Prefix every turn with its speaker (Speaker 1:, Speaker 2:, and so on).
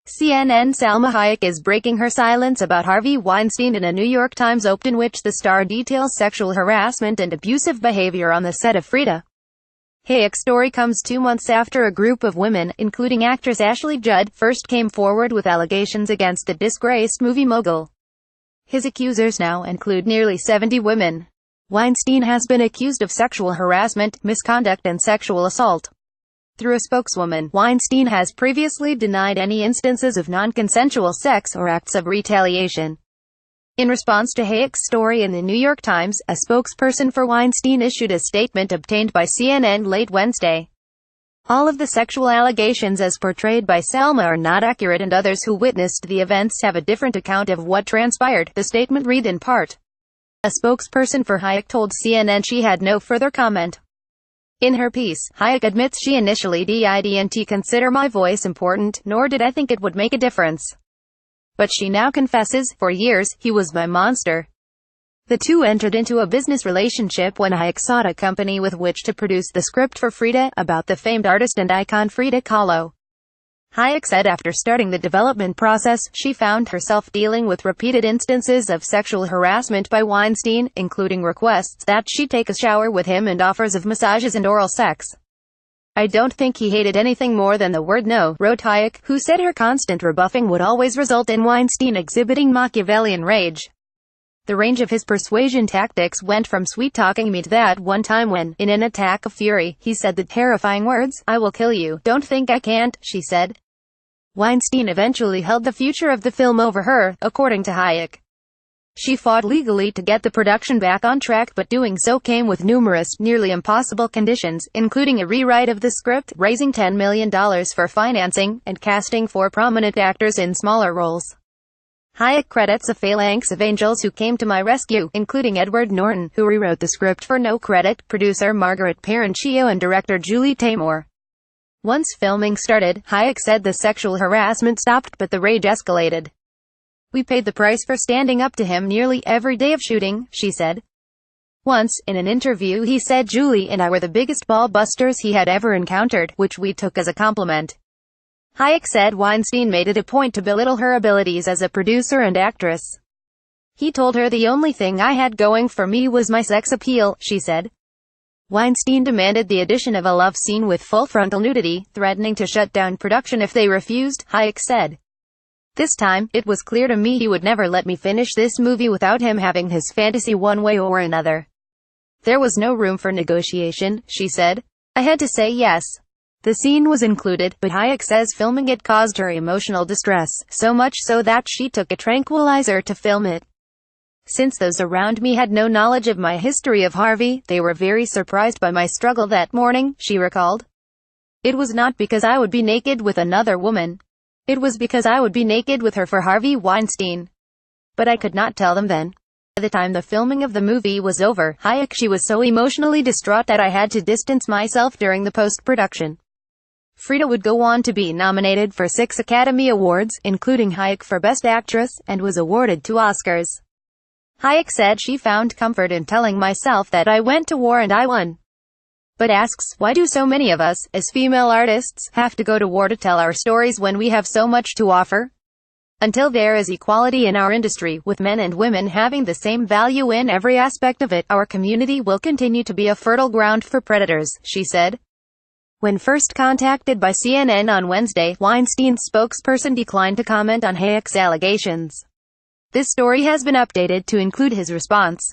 Speaker 1: CNN Salma Hayek is breaking her silence about Harvey Weinstein in a New York Times op in which the star details sexual harassment and abusive behavior on the set of Frida. Hayek's story comes 2 months after a group of women, including actress Ashley Judd, first came forward with allegations against the disgraced movie mogul. His accusers now include nearly 70 women. Weinstein has been accused of sexual harassment, misconduct and sexual assault. Through a spokeswoman, Weinstein has previously denied any instances of non-consensual sex or acts of retaliation. In response to Hayek's story in the New York Times, a spokesperson for Weinstein issued a statement obtained by CNN late Wednesday. All of the sexual allegations as portrayed by Salma are not accurate, and others who witnessed the events have a different account of what transpired, the statement read in part. A spokesperson for Hayek told CNN she had no further comment. In her piece, Hayek admits she initially didn't consider my voice important, nor did I think it would make a difference. But she now confesses, for years, he was my monster. The two entered into a business relationship when Hayek sought a company with which to produce the script for Frida, about the famed artist and icon Frida Kahlo. Hayek said after starting the development process, she found herself dealing with repeated instances of sexual harassment by Weinstein, including requests that she take a shower with him and offers of massages and oral sex. I don't think he hated anything more than the word no, wrote Hayek, who said her constant rebuffing would always result in Weinstein exhibiting Machiavellian rage. The range of his persuasion tactics went from sweet-talking me to that one time when, in an attack of fury, he said the terrifying words, "I will kill you, don't think I can't," she said. Weinstein eventually held the future of the film over her, according to Hayek. She fought legally to get the production back on track, but doing so came with numerous, nearly impossible conditions, including a rewrite of the script, raising $10 million for financing, and casting 4 prominent actors in smaller roles. Hayek credits a phalanx of angels who came to my rescue, including Edward Norton, who rewrote the script for no credit, producer Margaret Parenchio and director Julie Taymor. Once filming started, Hayek said the sexual harassment stopped, but the rage escalated. We paid the price for standing up to him nearly every day of shooting, she said. Once, in an interview, he said Julie and I were the biggest ball busters he had ever encountered, which we took as a compliment. Hayek said Weinstein made it a point to belittle her abilities as a producer and actress. He told her the only thing I had going for me was my sex appeal, she said. Weinstein demanded the addition of a love scene with full frontal nudity, threatening to shut down production if they refused, Hayek said. This time, it was clear to me he would never let me finish this movie without him having his fantasy one way or another. There was no room for negotiation, she said. I had to say yes. The scene was included, but Hayek says filming it caused her emotional distress, so much so that she took a tranquilizer to film it. Since those around me had no knowledge of my history of Harvey, they were very surprised by my struggle that morning, she recalled. It was not because I would be naked with another woman. It was because I would be naked with her for Harvey Weinstein. But I could not tell them then. By the time the filming of the movie was over, she was so emotionally distraught that I had to distance myself during the post-production. Frida would go on to be nominated for 6 Academy Awards, including Hayek for Best Actress, and was awarded 2 Oscars. Hayek said she found comfort in telling myself that I went to war and I won. But asks, why do so many of us, as female artists, have to go to war to tell our stories when we have so much to offer? Until there is equality in our industry, with men and women having the same value in every aspect of it, our community will continue to be a fertile ground for predators, she said. When first contacted by CNN on Wednesday, Weinstein's spokesperson declined to comment on Hayek's allegations. This story has been updated to include his response.